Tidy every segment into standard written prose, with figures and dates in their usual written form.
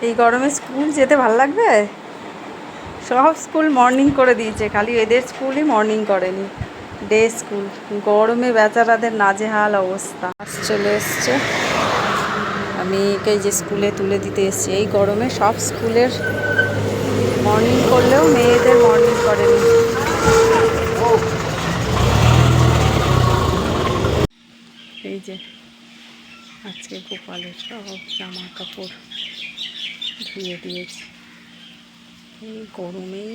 এই গরমে স্কুল যেতে ভাল লাগবে? সব স্কুল মর্নিং করে দিয়েছে, খালি এদের স্কুলই মর্নিং করেনি, ডে স্কুল। গরমে বেচারাদের নাজেহাল অবস্থা। চলে এসছে, আমি একে যে স্কুলে তুলে দিতে এসেছি। এই গরমে সব স্কুলের মর্নিং করলেও মেয়েদের মর্নিং করেনি। এই যে আজকে গোপালের সব জামা কাপড় ধুয়ে দিয়েছি। এই গরমে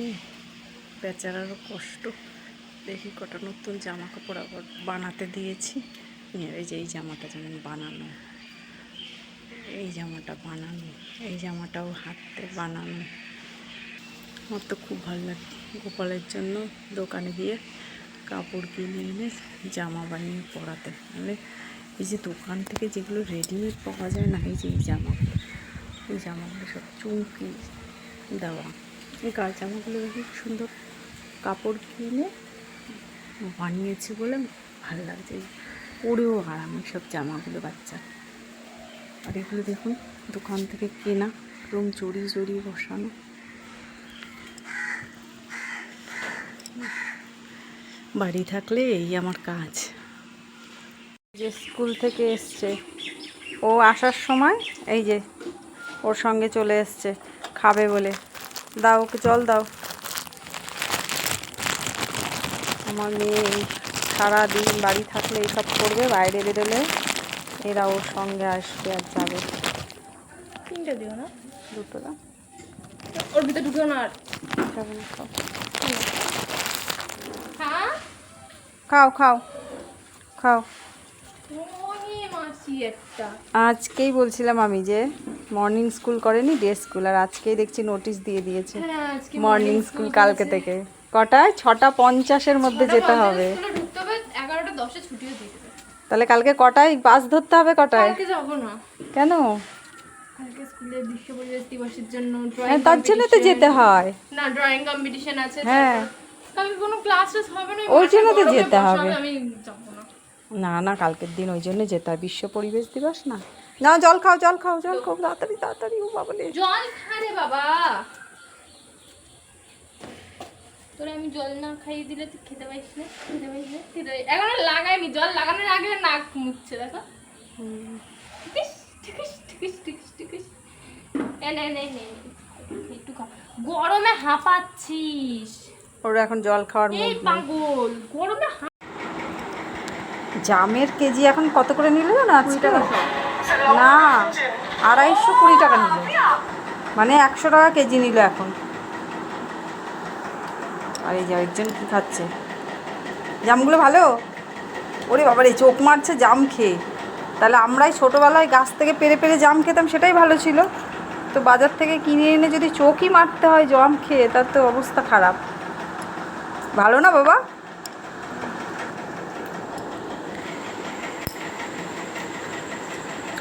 বেচারারও কষ্ট। দেখি কটা নতুন জামা কাপড় আবার বানাতে দিয়েছি। এই যে এই জামাটা যেমন বানানো, এই জামাটা বানানো, এই জামাটাও হাতে বানানো। আমার তো খুব ভালো লাগে গোপালের জন্য দোকানে গিয়ে কাপড় কিনে এনে জামা বানিয়ে পরাতে। মানে এই যে দোকান থেকে যেগুলো রেডিমেড পাওয়া যায় না, এই যে এই জামাগুলো সব চুমকি দেওয়া। এই গায়ে জামাগুলো দেখি সুন্দর কাপড় কিনে বানিয়েছি বলে ভালো লাগছে, পরেও আরাম সব জামাগুলো বাচ্চা। আর এগুলো দেখুন দোকান থেকে কেনা, একদম জড়িয়ে জড়িয়ে বসানো। বাড়ি থাকলে এই আমার কাজ। যে স্কুল থেকে এসছে, ও আসার সময় এই যে ওর সঙ্গে চলে এসছে খাবে বলে। দাও ওকে জল দাও। আমার মেয়ে সারাদিন বাড়ি থাকলে এইসব করবে, বাইরে বেরোলে এরা ওর সঙ্গে আসবে আর যাবে। তিনটে দিও না, দুটো দাও, ওর ভিতরে ঢুকেও না। আর যাবে না, খাও হ্যাঁ খাও খাও খাও। ওই মাসি একটা আজকেই বলছিলাম আমি যে মর্নিং স্কুল করেনি, ডে স্কুল। আর আজকেই দেখছি নোটিশ দিয়ে দিয়েছে হ্যাঁ আজকে মর্নিং স্কুল কালকে থেকে। কটায়? 6:50-এর মধ্যে যেতে হবে। স্কুলে ঢুকতে হবে, 11:10 ছুটিও দিয়ে দেবে। তাহলে কালকে কটায় বাস ধরতে হবে? কটায়? কালকে যাব না, কেন? কালকে স্কুলে বিশ্ব পরিবেশ দিবসের জন্য হ্যাঁ, তার জন্য তো যেতে হয়। না, ড্রয়িং কম্পিটিশন আছে। হ্যাঁ, কালকে কোনো ক্লাসেস হবে না, ওই জন্য তো যেতে হবে। আমি যাব না। না না, কালকের দিন ওই জন্য যেতে হয়, বিশ্ব পরিবেশ দিবস না। না, জল খাও জল খাও জল খাও, তাড়াতাড়ি তাড়াতাড়ি। ও বাবা রে, জল খা রে বাবা। তোরে আমি জল না খাইয়ে দিলে তুই খেতে পারিস না, খেতে পারিস না, খেতে পারিস। এখনো লাগাইনি, জল লাগানোর আগে নাক মুছছে দেখো। টিকিস টিকিস টিকিস টিকিস টিকিস। একটু খা, গরমে হাঁপাচ্ছিস। ওর এখন জল খাওয়ার এই মুড নেই। পাগল, গরমে জামের কেজি এখন কত করে নিল জানো আজকে? না, 250-20 টাকা নিল, মানে 100 টাকা কেজি নিল এখন। আর এই যে একজন কী খাচ্ছে, জামগুলো ভালো। ওরে বাবারে, চোখ মারছে জাম খেয়ে। তাহলে আমরাই ছোটোবেলায় গাছ থেকে পেরে পেরে জাম খেতাম, সেটাই ভালো ছিল। তো বাজার থেকে কিনে এনে যদি চোখই মারতে হয় জাম খেয়ে, তার তো অবস্থা খারাপ। ভালো না বাবা?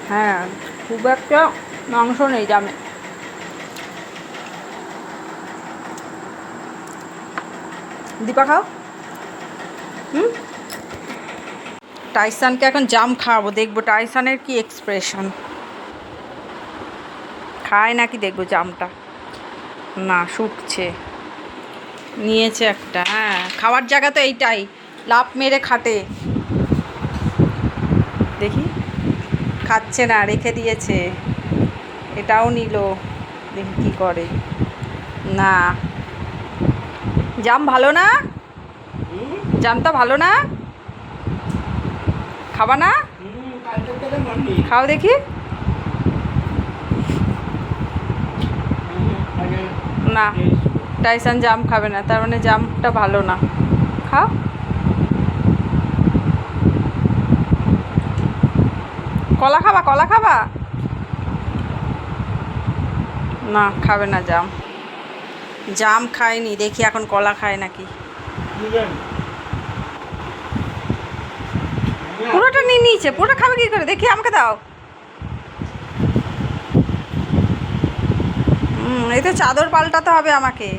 হ্যাঁ, খুব একটা মাংস নেই জামে। দীপা খাও। টাইসানকে এখন জাম খাওয়াবো, দেখবো টাইসানের কি এক্সপ্রেশন। খায় নাকি দেখবো জামটা। না, শুকছে। নিয়েছে একটা। হ্যাঁ, খাওয়ার জায়গা তো এইটাই, লাফ মেরে খাটে। দেখি, খাচ্ছে না, রেখে দিয়েছে। এটাও নিল, দেখি কী করে। না, জাম ভালো না, জামটা ভালো না, খাবা না? খাও দেখি। না, টাইসান জাম খাবে না, তার মানে জামটা ভালো না। খাও। কলা খাবা? কলা খাবা? না, খাবে না জাম। জাম খায়নি, দেখি এখন কলা খায় নাকি। পুরোটা নিয়ে নিয়েছে, পুরোটা খাবে কি করে দেখি, আমাকে দাও। এই তো চাদর পাল্টাতে হবে আমাকে।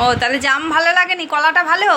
ও, তাহলে জাম ভালো লাগেনি, কলাটা ভালো।